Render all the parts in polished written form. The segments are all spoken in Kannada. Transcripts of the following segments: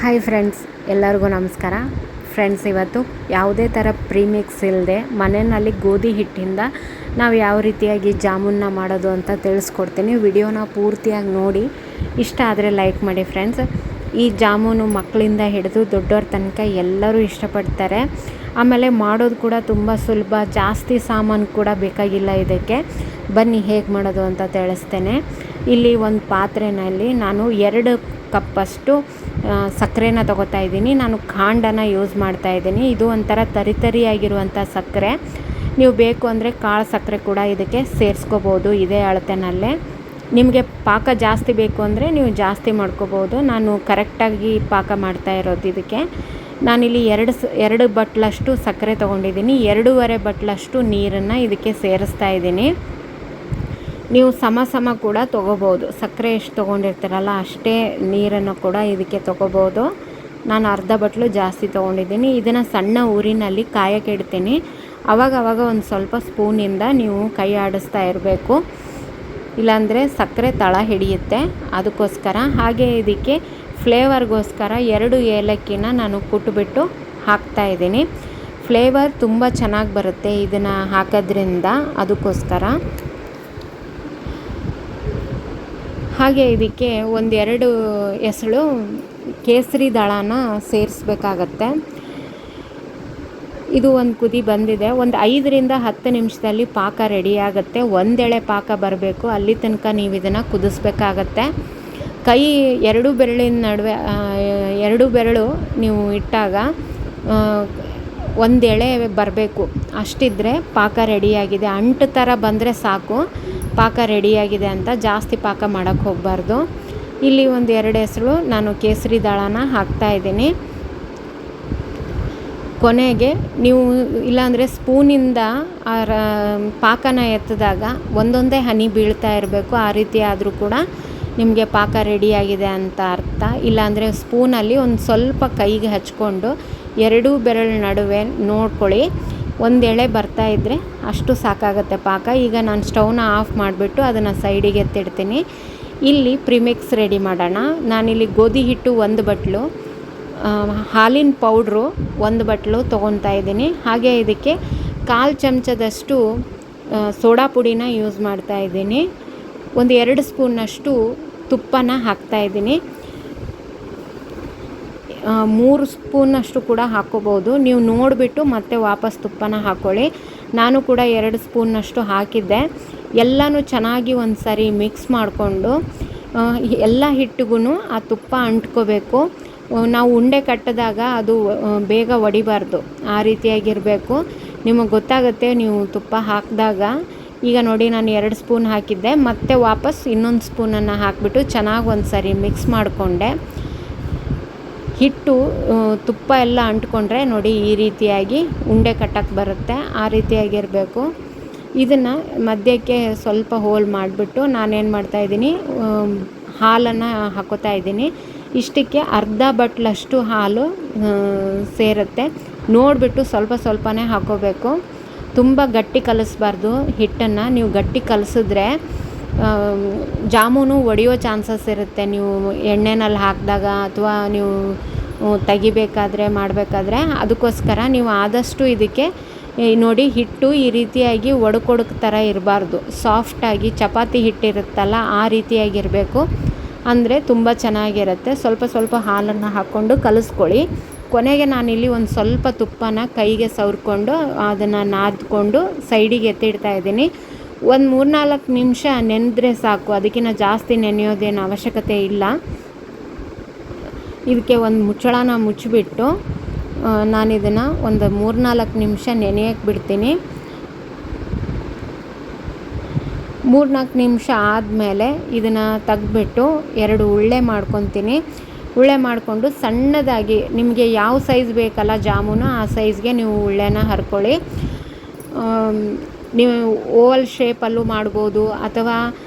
ಹಾಯ್ ಫ್ರೆಂಡ್ಸ್, ಎಲ್ಲರಿಗೂ ನಮಸ್ಕಾರ. ಫ್ರೆಂಡ್ಸ್, ಇವತ್ತು ಯಾವುದೇ ಥರ ಪ್ರೀಮಿಕ್ಸ್ ಇಲ್ಲದೆ ಮನೆಯಲ್ಲಿ ಗೋಧಿ ಹಿಟ್ಟಿಂದ ನಾವು ಯಾವ ರೀತಿಯಾಗಿ ಜಾಮೂನ್ನ ಮಾಡೋದು ಅಂತ ತಿಳಿಸ್ಕೊಡ್ತೀನಿ. ವಿಡಿಯೋನ ಪೂರ್ತಿಯಾಗಿ ನೋಡಿ, ಇಷ್ಟ ಆದರೆ ಲೈಕ್ ಮಾಡಿ. ಫ್ರೆಂಡ್ಸ್, ಈ ಜಾಮೂನು ಮಕ್ಕಳಿಂದ ಹಿಡಿದು ದೊಡ್ಡವ್ರ ತನಕ ಎಲ್ಲರೂ ಇಷ್ಟಪಡ್ತಾರೆ. ಆಮೇಲೆ ಮಾಡೋದು ಕೂಡ ತುಂಬ ಸುಲಭ, ಜಾಸ್ತಿ ಸಾಮಾನು ಕೂಡ ಬೇಕಾಗಿಲ್ಲ ಇದಕ್ಕೆ. ಬನ್ನಿ ಹೇಗೆ ಮಾಡೋದು ಅಂತ ತಿಳಿಸ್ತೇನೆ. ಇಲ್ಲಿ ಒಂದು ಪಾತ್ರೆಯಲ್ಲಿ ನಾನು 2 ಕಪ್ಪಷ್ಟು ಸಕ್ಕರೆನ ತೊಗೋತಾ ಇದ್ದೀನಿ. ನಾನು ಖಾಂಡನ ಯೂಸ್ ಮಾಡ್ತಾ ಇದ್ದೀನಿ. ಇದು ಒಂಥರ ತರಿತರಿಯಾಗಿರುವಂಥ ಸಕ್ಕರೆ. ನೀವು ಬೇಕು ಅಂದರೆ ಕಾಳು ಸಕ್ಕರೆ ಕೂಡ ಇದಕ್ಕೆ ಸೇರಿಸ್ಕೋಬೋದು ಇದೇ ಅಳತೆನಲ್ಲೇ. ನಿಮಗೆ ಪಾಕ ಜಾಸ್ತಿ ಬೇಕು ಅಂದರೆ ನೀವು ಜಾಸ್ತಿ ಮಾಡ್ಕೋಬೋದು. ನಾನು ಕರೆಕ್ಟಾಗಿ ಪಾಕ ಮಾಡ್ತಾ ಇರೋದು ಇದಕ್ಕೆ. ನಾನಿಲ್ಲಿ 2 ಬಟ್ಲಷ್ಟು ಸಕ್ಕರೆ ತೊಗೊಂಡಿದ್ದೀನಿ. 2.5 ಬಟ್ಲಷ್ಟು ನೀರನ್ನು ಇದಕ್ಕೆ ಸೇರಿಸ್ತಾ ಇದ್ದೀನಿ. ನೀವು ಸಮ ಕೂಡ ತೊಗೋಬೋದು. ಸಕ್ಕರೆ ಎಷ್ಟು ತೊಗೊಂಡಿರ್ತೀರಲ್ಲ ಅಷ್ಟೇ ನೀರನ್ನು ಕೂಡ ಇದಕ್ಕೆ ತೊಗೋಬೋದು. ನಾನು ಅರ್ಧ ಬಟ್ಲು ಜಾಸ್ತಿ ತೊಗೊಂಡಿದ್ದೀನಿ. ಇದನ್ನು ಸಣ್ಣ ಊರಿನಲ್ಲಿ ಕಾಯಕ್ಕೆ ಇಡ್ತೀನಿ. ಅವಾಗ ಒಂದು ಸ್ವಲ್ಪ ಸ್ಪೂನಿಂದ ನೀವು ಕೈ ಆಡಿಸ್ತಾ ಇರಬೇಕು, ಇಲ್ಲಾಂದರೆ ಸಕ್ಕರೆ ತಳ ಹಿಡಿಯುತ್ತೆ. ಅದಕ್ಕೋಸ್ಕರ ಹಾಗೆ ಇದಕ್ಕೆ ಫ್ಲೇವರ್ಗೋಸ್ಕರ 2 ಏಲಕ್ಕಿನ ನಾನು ಕುಟ್ಬಿಟ್ಟು ಹಾಕ್ತಾಯಿದ್ದೀನಿ. ಫ್ಲೇವರ್ ತುಂಬ ಚೆನ್ನಾಗಿ ಬರುತ್ತೆ ಇದನ್ನು ಹಾಕೋದ್ರಿಂದ, ಅದಕ್ಕೋಸ್ಕರ. ಹಾಗೆ ಇದಕ್ಕೆ 1-2 ಎಸಳು ಕೇಸರಿ ದಳನ ಸೇರಿಸ್ಬೇಕಾಗತ್ತೆ. ಇದು ಒಂದು ಕುದಿ ಬಂದಿದೆ. ಒಂದು 5ರಿಂದ 10 ನಿಮಿಷದಲ್ಲಿ ಪಾಕ ರೆಡಿಯಾಗುತ್ತೆ. 1 ಎಳೆ ಪಾಕ ಬರಬೇಕು, ಅಲ್ಲಿ ತನಕ ನೀವು ಇದನ್ನು ಕುದಿಸ್ಬೇಕಾಗತ್ತೆ. ಕೈ 2 ಬೆರಳಿನ ನಡುವೆ 2 ಬೆರಳು ನೀವು ಇಟ್ಟಾಗ 1 ಎಳೆ ಬರಬೇಕು. ಅಷ್ಟಿದ್ದರೆ ಪಾಕ ರೆಡಿಯಾಗಿದೆ. ಅಂಟು ಥರ ಬಂದರೆ ಸಾಕು, ಪಾಕ ರೆಡಿಯಾಗಿದೆ ಅಂತ. ಜಾಸ್ತಿ ಪಾಕ ಮಾಡೋಕ್ಕೆ ಹೋಗಬಾರ್ದು. ಇಲ್ಲಿ 1-2 ಎಸಳು ನಾನು ಕೇಸರಿ ದಾಳನ ಹಾಕ್ತಾಯಿದ್ದೀನಿ. ಕೊನೆಗೆ ನೀವು ಇಲ್ಲಾಂದರೆ ಸ್ಪೂನಿಂದ ಪಾಕನ ಎತ್ತಿದಾಗ ಒಂದೊಂದೇ ಹನಿ ಬೀಳ್ತಾ ಇರಬೇಕು. ಆ ರೀತಿ ಆದರೂ ಕೂಡ ನಿಮಗೆ ಪಾಕ ರೆಡಿಯಾಗಿದೆ ಅಂತ ಅರ್ಥ. ಇಲ್ಲಾಂದರೆ ಸ್ಪೂನಲ್ಲಿ ಒಂದು ಸ್ವಲ್ಪ ಕೈಗೆ ಹಚ್ಕೊಂಡು 2 ಬೆರಳ ನಡುವೆ ನೋಡ್ಕೊಳ್ಳಿ. 1 ಎಳೆ ಬರ್ತಾಯಿದ್ರೆ ಅಷ್ಟು ಸಾಕಾಗುತ್ತೆ ಪಾಕ. ಈಗ ನಾನು ಸ್ಟವ್ನ ಆಫ್ ಮಾಡಿಬಿಟ್ಟು ಅದನ್ನು ಸೈಡಿಗೆ ಎತ್ತಿಡ್ತೀನಿ. ಇಲ್ಲಿ ಪ್ರಿಮಿಕ್ಸ್ ರೆಡಿ ಮಾಡೋಣ. ನಾನಿಲ್ಲಿ ಗೋಧಿ ಹಿಟ್ಟು 1 ಬಟ್ಲು, ಹಾಲಿನ ಪೌಡ್ರು 1 ಬಟ್ಲು ತೊಗೊತಾ ಇದ್ದೀನಿ. ಹಾಗೆ ಇದಕ್ಕೆ 1/4 ಚಮಚದಷ್ಟು ಸೋಡಾ ಪುಡಿನ ಯೂಸ್ ಮಾಡ್ತಾಯಿದ್ದೀನಿ. 2 ಸ್ಪೂನಷ್ಟು ತುಪ್ಪನ ಹಾಕ್ತಾಯಿದ್ದೀನಿ. 3 ಸ್ಪೂನಷ್ಟು ಕೂಡ ಹಾಕ್ಕೋಬೋದು. ನೀವು ನೋಡಿಬಿಟ್ಟು ಮತ್ತೆ ವಾಪಸ್ ತುಪ್ಪನ ಹಾಕ್ಕೊಳ್ಳಿ. ನಾನು ಕೂಡ 2 ಸ್ಪೂನಷ್ಟು ಹಾಕಿದ್ದೆ. ಎಲ್ಲನೂ ಚೆನ್ನಾಗಿ ಒಂದು ಸಾರಿ ಮಿಕ್ಸ್ ಮಾಡಿಕೊಂಡು ಎಲ್ಲ ಹಿಟ್ಟಿಗೂ ಆ ತುಪ್ಪ ಅಂಟ್ಕೋಬೇಕು. ನಾವು ಉಂಡೆ ಕಟ್ಟಿದಾಗ ಅದು ಬೇಗ ಒಡಿಬಾರ್ದು, ಆ ರೀತಿಯಾಗಿರಬೇಕು. ನಿಮಗೆ ಗೊತ್ತಾಗುತ್ತೆ ನೀವು ತುಪ್ಪ ಹಾಕಿದಾಗ. ಈಗ ನೋಡಿ, ನಾನು 2 ಸ್ಪೂನ್ ಹಾಕಿದ್ದೆ, ಮತ್ತೆ ವಾಪಸ್ ಇನ್ನೊಂದು ಸ್ಪೂನನ್ನು ಹಾಕಿಬಿಟ್ಟು ಚೆನ್ನಾಗಿ ಒಂದು ಸಾರಿ ಮಿಕ್ಸ್ ಮಾಡಿಕೊಂಡೆ. ಹಿಟ್ಟು ತುಪ್ಪ ಎಲ್ಲ ಅಂಟ್ಕೊಂಡ್ರೆ ನೋಡಿ ಈ ರೀತಿಯಾಗಿ ಉಂಡೆ ಕಟ್ಟಕ್ಕೆ ಬರುತ್ತೆ. ಆ ರೀತಿಯಾಗಿರಬೇಕು. ಇದನ್ನು ಮಧ್ಯಕ್ಕೆ ಸ್ವಲ್ಪ ಹೋಲ್ ಮಾಡಿಬಿಟ್ಟು ನಾನೇನು ಮಾಡ್ತಾಯಿದ್ದೀನಿ, ಹಾಲನ್ನು ಹಾಕೋತಾ ಇದ್ದೀನಿ. ಇಷ್ಟಕ್ಕೆ ಅರ್ಧ ಬಟ್ಲಷ್ಟು ಹಾಲು ಸೇರುತ್ತೆ. ನೋಡಿಬಿಟ್ಟು ಸ್ವಲ್ಪನೇ ಹಾಕೋಬೇಕು. ತುಂಬ ಗಟ್ಟಿ ಕಲಿಸ್ಬಾರ್ದು ಹಿಟ್ಟನ್ನು. ನೀವು ಗಟ್ಟಿ ಕಲಿಸಿದ್ರೆ ಜಾಮೂನು ಒಡೆಯೋ ಚಾನ್ಸಸ್ ಇರುತ್ತೆ. ನೀವು ಎಣ್ಣೆನಲ್ಲಿ ಹಾಕಿದಾಗ ಅಥವಾ ನೀವು ತೆಗಿಬೇಕಾದ್ರೆ ಮಾಡಬೇಕಾದ್ರೆ. ಅದಕ್ಕೋಸ್ಕರ ನೀವು ಆದಷ್ಟು ಇದಕ್ಕೆ ನೋಡಿ, ಹಿಟ್ಟು ಈ ರೀತಿಯಾಗಿ ಒಡಕೊಡಕ್ಕೆ ಥರ ಇರಬಾರ್ದು. ಸಾಫ್ಟಾಗಿ ಚಪಾತಿ ಹಿಟ್ಟಿರುತ್ತಲ್ಲ ಆ ರೀತಿಯಾಗಿರಬೇಕು. ಅಂದರೆ ತುಂಬ ಚೆನ್ನಾಗಿರುತ್ತೆ. ಸ್ವಲ್ಪ ಹಾಲನ್ನು ಹಾಕ್ಕೊಂಡು ಕಲಿಸ್ಕೊಳ್ಳಿ. ಕೊನೆಗೆ ನಾನಿಲ್ಲಿ ಒಂದು ಸ್ವಲ್ಪ ತುಪ್ಪನ ಕೈಗೆ ಸವರ್ಕೊಂಡು ಅದನ್ನು ನಾದ್ಕೊಂಡು ಸೈಡಿಗೆ ಎತ್ತಿಡ್ತಾ ಇದ್ದೀನಿ. ಒಂದು 3-4 ನಿಮಿಷ ನೆನೆದ್ರೆ ಸಾಕು, ಅದಕ್ಕಿಂತ ಜಾಸ್ತಿ ನೆನೆಯೋದೇನು ಅವಶ್ಯಕತೆ ಇಲ್ಲ. ಇದಕ್ಕೆ ಒಂದು ಮುಚ್ಚಳನ ಮುಚ್ಚಿಬಿಟ್ಟು ನಾನಿದನ್ನು ಒಂದು 3-4 ನಿಮಿಷ ನೆನೆಯಕ್ಕೆ ಬಿಡ್ತೀನಿ. 3-4 ನಿಮಿಷ ಆದಮೇಲೆ ಇದನ್ನು ತೆಗೆದ್ಬಿಟ್ಟು 2 ಉಳ್ಳೆ ಮಾಡ್ಕೊತೀನಿ. ಉಳ್ಳೆ ಮಾಡಿಕೊಂಡು ಸಣ್ಣದಾಗಿ ನಿಮಗೆ ಯಾವ ಸೈಜ್ ಬೇಕಲ್ಲ ಜಾಮೂನು, ಆ ಸೈಜ್ಗೆ ನೀವು ಉಳ್ಳೆನ ಹರ್ಕೊಳ್ಳಿ. ನೀವು ಓವಲ್ ಶೇಪಲ್ಲೂ ಮಾಡ್ಬೋದು ಅಥವಾ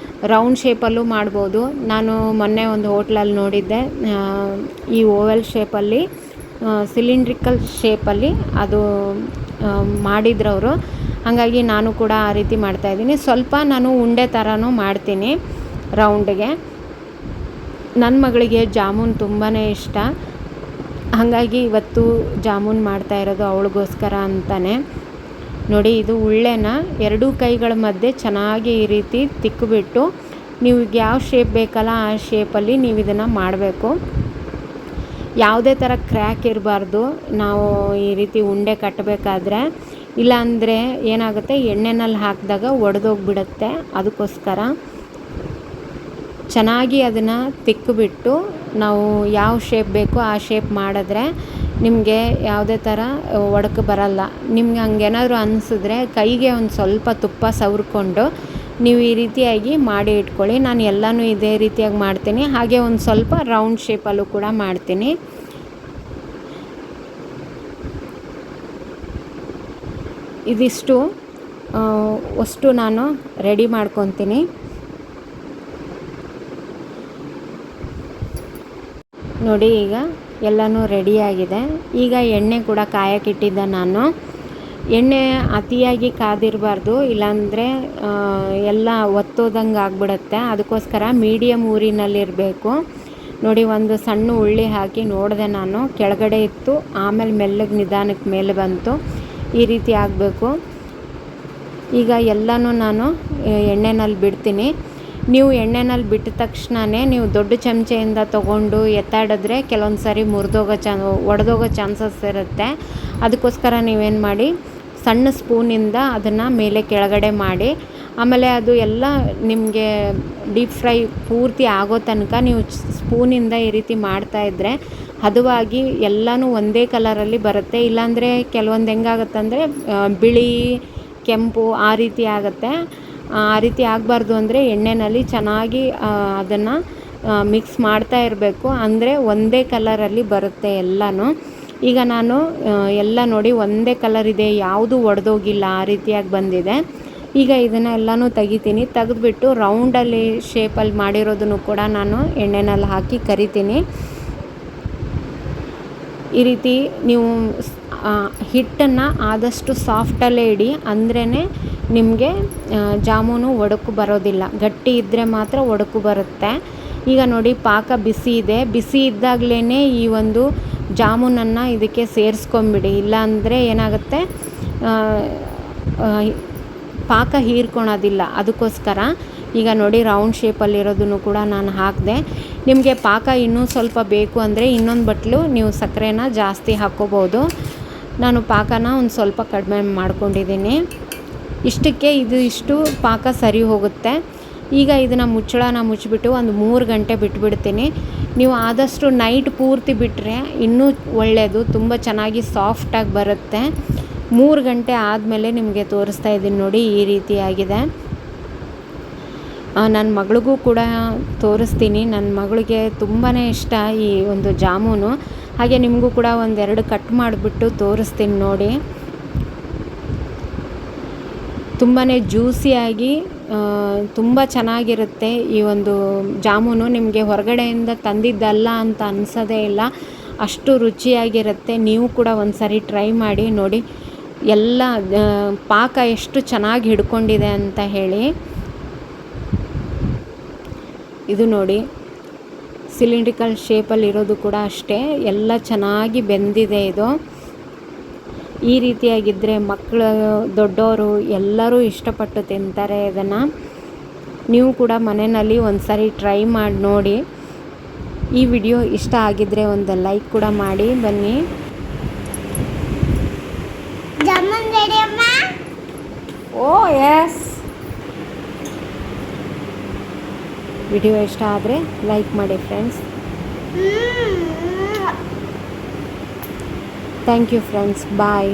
ರೌಂಡ್ ಶೇಪಲ್ಲೂ ಮಾಡ್ಬೋದು. ನಾನು ಮೊನ್ನೆ ಒಂದು ಹೋಟ್ಲಲ್ಲಿ ನೋಡಿದ್ದೆ, ಈ ಓವಲ್ ಶೇಪಲ್ಲಿ ಸಿಲಿಂಡ್ರಿಕಲ್ ಶೇಪಲ್ಲಿ ಅದು ಮಾಡಿದ್ರವರು. ಹಾಗಾಗಿ ನಾನು ಕೂಡ ಆ ರೀತಿ ಮಾಡ್ತಾಯಿದ್ದೀನಿ. ಸ್ವಲ್ಪ ನಾನು ಉಂಡೆ ಥರನೂ ಮಾಡ್ತೀನಿ ರೌಂಡ್ಗೆ. ನನ್ನ ಮಗಳಿಗೆ ಜಾಮೂನ್ ತುಂಬಾ ಇಷ್ಟ. ಹಾಗಾಗಿ ಇವತ್ತು ಜಾಮೂನ್ ಮಾಡ್ತಾ ಇರೋದು ಅವಳಿಗೋಸ್ಕರ ಅಂತಲೇ. ನೋಡಿ, ಇದು ಉಳ್ಳೆನ ಎರಡೂ ಕೈಗಳ ಮಧ್ಯೆ ಚೆನ್ನಾಗಿ ಈ ರೀತಿ ತಿಕ್ಕಿಬಿಟ್ಟು ನೀವು ಯಾವ ಶೇಪ್ ಬೇಕಲ್ಲ ಆ ಶೇಪಲ್ಲಿ ನೀವು ಇದನ್ನು ಮಾಡಬೇಕು. ಯಾವುದೇ ಥರ ಕ್ರ್ಯಾಕ್ ಇರಬಾರ್ದು ನಾವು ಈ ರೀತಿ ಉಂಡೆ ಕಟ್ಟಬೇಕಾದ್ರೆ, ಇಲ್ಲಾಂದರೆ ಏನಾಗುತ್ತೆ, ಎಣ್ಣೆನಲ್ಲಿ ಹಾಕಿದಾಗ ಒಡೆದೋಗ್ಬಿಡುತ್ತೆ. ಅದಕ್ಕೋಸ್ಕರ ಚೆನ್ನಾಗಿ ಅದನ್ನು ತಿಕ್ಕಿಬಿಟ್ಟು ನಾವು ಯಾವ ಶೇಪ್ ಬೇಕೋ ಆ ಶೇಪ್ ಮಾಡಿದ್ರೆ ನಿಮಗೆ ಯಾವುದೇ ಥರ ಒಡಕು ಬರಲ್ಲ. ನಿಮ್ಗೆ ಹಂಗೇನಾದರೂ ಅನಿಸಿದ್ರೆ ಕೈಗೆ ಒಂದು ಸ್ವಲ್ಪ ತುಪ್ಪ ಸವರ್ಕೊಂಡು ನೀವು ಈ ರೀತಿಯಾಗಿ ಮಾಡಿ ಇಟ್ಕೊಳ್ಳಿ. ನಾನು ಎಲ್ಲನೂ ಇದೇ ರೀತಿಯಾಗಿ ಮಾಡ್ತೀನಿ. ಹಾಗೆ ಒಂದು ಸ್ವಲ್ಪ ರೌಂಡ್ ಶೇಪಲ್ಲೂ ಕೂಡ ಮಾಡ್ತೀನಿ. ಇದಿಷ್ಟು ಅಷ್ಟು ನಾನು ರೆಡಿ ಮಾಡ್ಕೊತೀನಿ. ನೋಡಿ, ಈಗ ಎಲ್ಲನೂ ರೆಡಿಯಾಗಿದೆ. ಈಗ ಎಣ್ಣೆ ಕೂಡ ಕಾಯಕ್ಕಿಟ್ಟಿದ್ದೆ ನಾನು. ಎಣ್ಣೆ ಅತಿಯಾಗಿ ಕಾದಿರಬಾರ್ದು, ಇಲ್ಲಾಂದರೆ ಎಲ್ಲ ಒತ್ತೋದಂಗೆ ಆಗಿಬಿಡುತ್ತೆ. ಅದಕ್ಕೋಸ್ಕರ ಮೀಡಿಯಮ್ ಊರಿನಲ್ಲಿರಬೇಕು. ನೋಡಿ, ಒಂದು ಸಣ್ಣ ಉಳ್ಳಿ ಹಾಕಿ ನೋಡಿದೆ ನಾನು, ಕೆಳಗಡೆ ಇತ್ತು, ಆಮೇಲೆ ಮೆಲ್ಲಗೆ ನಿಧಾನಕ್ಕೆ ಮೇಲೆ ಬಂತು. ಈ ರೀತಿ ಆಗಬೇಕು. ಈಗ ಎಲ್ಲನೂ ನಾನು ಎಣ್ಣೆನಲ್ಲಿ ಬಿಡ್ತೀನಿ. ನೀವು ಎಣ್ಣೆನಲ್ಲಿ ಬಿಟ್ಟ ತಕ್ಷಣವೇ ನೀವು ದೊಡ್ಡ ಚಮಚೆಯಿಂದ ತೊಗೊಂಡು ಎತ್ತಾಡಿದ್ರೆ ಕೆಲವೊಂದು ಸಾರಿ ಒಡೆದೋಗೋ ಚಾನ್ಸಸ್ ಇರುತ್ತೆ. ಅದಕ್ಕೋಸ್ಕರ ನೀವೇನು ಮಾಡಿ, ಸಣ್ಣ ಸ್ಪೂನಿಂದ ಅದನ್ನು ಮೇಲೆ ಕೆಳಗಡೆ ಮಾಡಿ, ಆಮೇಲೆ ಅದು ಎಲ್ಲ ನಿಮಗೆ ಡೀಪ್ ಫ್ರೈ ಪೂರ್ತಿ ಆಗೋ ತನಕ ನೀವು ಸ್ಪೂನಿಂದ ಈ ರೀತಿ ಮಾಡ್ತಾಯಿದ್ರೆ ಹದವಾಗಿ ಎಲ್ಲನೂ ಒಂದೇ ಕಲರಲ್ಲಿ ಬರುತ್ತೆ. ಇಲ್ಲಾಂದರೆ ಕೆಲವೊಂದು ಹೆಂಗಾಗುತ್ತಂದರೆ ಬಿಳಿ, ಕೆಂಪು ಆ ರೀತಿ ಆಗುತ್ತೆ. ಆ ರೀತಿ ಆಗಬಾರ್ದು ಅಂದರೆ ಎಣ್ಣೆಯಲ್ಲಿ ಚೆನ್ನಾಗಿ ಅದನ್ನು ಮಿಕ್ಸ್ ಮಾಡ್ತಾ ಇರಬೇಕು. ಅಂದರೆ ಒಂದೇ ಕಲರಲ್ಲಿ ಬರುತ್ತೆ ಎಲ್ಲನೂ. ಈಗ ನಾನು ಎಲ್ಲ ನೋಡಿ ಒಂದೇ ಕಲರ್ ಇದೆ, ಯಾವುದೂ ಒಡೆದೋಗಿಲ್ಲ, ಆ ರೀತಿಯಾಗಿ ಬಂದಿದೆ. ಈಗ ಇದನ್ನು ಎಲ್ಲನೂ ತೆಗಿತೀನಿ. ತೆಗೆದುಬಿಟ್ಟು ರೌಂಡಲ್ಲಿ ಶೇಪಲ್ಲಿ ಮಾಡಿರೋದನ್ನು ಕೂಡ ನಾನು ಎಣ್ಣೆನಲ್ಲಿ ಹಾಕಿ ಕರಿತೀನಿ. ಈ ರೀತಿ ನೀವು ಹಿಟ್ಟನ್ನು ಆದಷ್ಟು ಸಾಫ್ಟಲ್ಲೇ ಇಡಿ, ಅಂದ್ರೇ ನಿಮಗೆ ಜಾಮೂನು ಒಡಕು ಬರೋದಿಲ್ಲ. ಗಟ್ಟಿ ಇದ್ದರೆ ಮಾತ್ರ ಒಡಕು ಬರುತ್ತೆ. ಈಗ ನೋಡಿ, ಪಾಕ ಬಿಸಿ ಇದೆ. ಬಿಸಿ ಇದ್ದಾಗಲೇ ಈ ಒಂದು ಜಾಮೂನನ್ನು ಇದಕ್ಕೆ ಸೇರಿಸ್ಕೊಂಬಿಡಿ. ಇಲ್ಲಾಂದರೆ ಏನಾಗುತ್ತೆ, ಪಾಕ ಹೀರ್ಕೊಳೋದಿಲ್ಲ. ಅದಕ್ಕೋಸ್ಕರ ಈಗ ನೋಡಿ, ರೌಂಡ್ ಶೇಪಲ್ಲಿರೋದನ್ನು ಕೂಡ ನಾನು ಹಾಕಿದೆ. ನಿಮಗೆ ಪಾಕ ಇನ್ನೂ ಸ್ವಲ್ಪ ಬೇಕು ಅಂದರೆ ಇನ್ನೊಂದು ಬಟ್ಲು ನೀವು ಸಕ್ಕರೆನ ಜಾಸ್ತಿ ಹಾಕ್ಕೋಬೋದು. ನಾನು ಪಾಕನ ಒಂದು ಸ್ವಲ್ಪ ಕಡಿಮೆ ಮಾಡ್ಕೊಂಡಿದ್ದೀನಿ. ಇಷ್ಟಕ್ಕೆ ಇಷ್ಟು ಪಾಕ ಸರಿ ಹೋಗುತ್ತೆ. ಈಗ ಇದನ್ನು ಮುಚ್ಚಳನ ಮುಚ್ಚಿಬಿಟ್ಟು ಒಂದು 3 ಗಂಟೆ ಬಿಟ್ಬಿಡ್ತೀನಿ. ನೀವು ಆದಷ್ಟು ನೈಟ್ ಪೂರ್ತಿ ಬಿಟ್ಟರೆ ಇನ್ನೂ ಒಳ್ಳೆಯದು, ತುಂಬ ಚೆನ್ನಾಗಿ ಸಾಫ್ಟಾಗಿ ಬರುತ್ತೆ. 3 ಗಂಟೆ ಆದಮೇಲೆ ನಿಮಗೆ ತೋರಿಸ್ತಾ ಇದ್ದೀನಿ ನೋಡಿ, ಈ ರೀತಿಯಾಗಿದೆ. ನನ್ನ ಮಗಳಿಗೂ ಕೂಡ ತೋರಿಸ್ತೀನಿ. ನನ್ನ ಮಗಳಿಗೆ ತುಂಬಾ ಇಷ್ಟ ಈ ಒಂದು ಜಾಮೂನು. ಹಾಗೆ ನಿಮಗೂ ಕೂಡ ಒಂದೆರಡು ಕಟ್ ಮಾಡಿಬಿಟ್ಟು ತೋರಿಸ್ತೀನಿ ನೋಡಿ. ತುಂಬಾ ಜ್ಯೂಸಿಯಾಗಿ ತುಂಬ ಚೆನ್ನಾಗಿರುತ್ತೆ ಈ ಒಂದು ಜಾಮೂನು. ನಿಮಗೆ ಹೊರಗಡೆಯಿಂದ ತಂದಿದ್ದಲ್ಲ ಅಂತ ಅನಿಸೋದೇ ಇಲ್ಲ, ಅಷ್ಟು ರುಚಿಯಾಗಿರುತ್ತೆ. ನೀವು ಕೂಡ ಒಂದು ಸಾರಿ ಟ್ರೈ ಮಾಡಿ ನೋಡಿ, ಎಲ್ಲ ಪಾಕ ಎಷ್ಟು ಚೆನ್ನಾಗಿ ಹಿಡ್ಕೊಂಡಿದೆ ಅಂತ ಹೇಳಿ. ಇದು ನೋಡಿ, ಸಿಲಿಂಡ್ರಿಕಲ್ ಶೇಪಲ್ಲಿ ಇರೋದು ಕೂಡ ಅಷ್ಟೇ, ಎಲ್ಲ ಚೆನ್ನಾಗಿ ಬೆಂದಿದೆ. ಇದು ಈ ರೀತಿಯಾಗಿದ್ದರೆ ಮಕ್ಕಳು, ದೊಡ್ಡವರು ಎಲ್ಲರೂ ಇಷ್ಟಪಟ್ಟು ತಿಂತಾರೆ ಇದನ್ನು. ನೀವು ಕೂಡ ಮನೆಯಲ್ಲಿ ಒಂದು ಸಾರಿ ಟ್ರೈ ಮಾಡಿ ನೋಡಿ. ಈ ವಿಡಿಯೋ ಇಷ್ಟ ಆಗಿದ್ದರೆ ಒಂದು ಲೈಕ್ ಕೂಡ ಮಾಡಿ ಬನ್ನಿ. ಓ ಎಸ್, ವಿಡಿಯೋ ಇಷ್ಟ ಆದರೆ ಲೈಕ್ ಮಾಡಿ friends. Thank you friends, bye.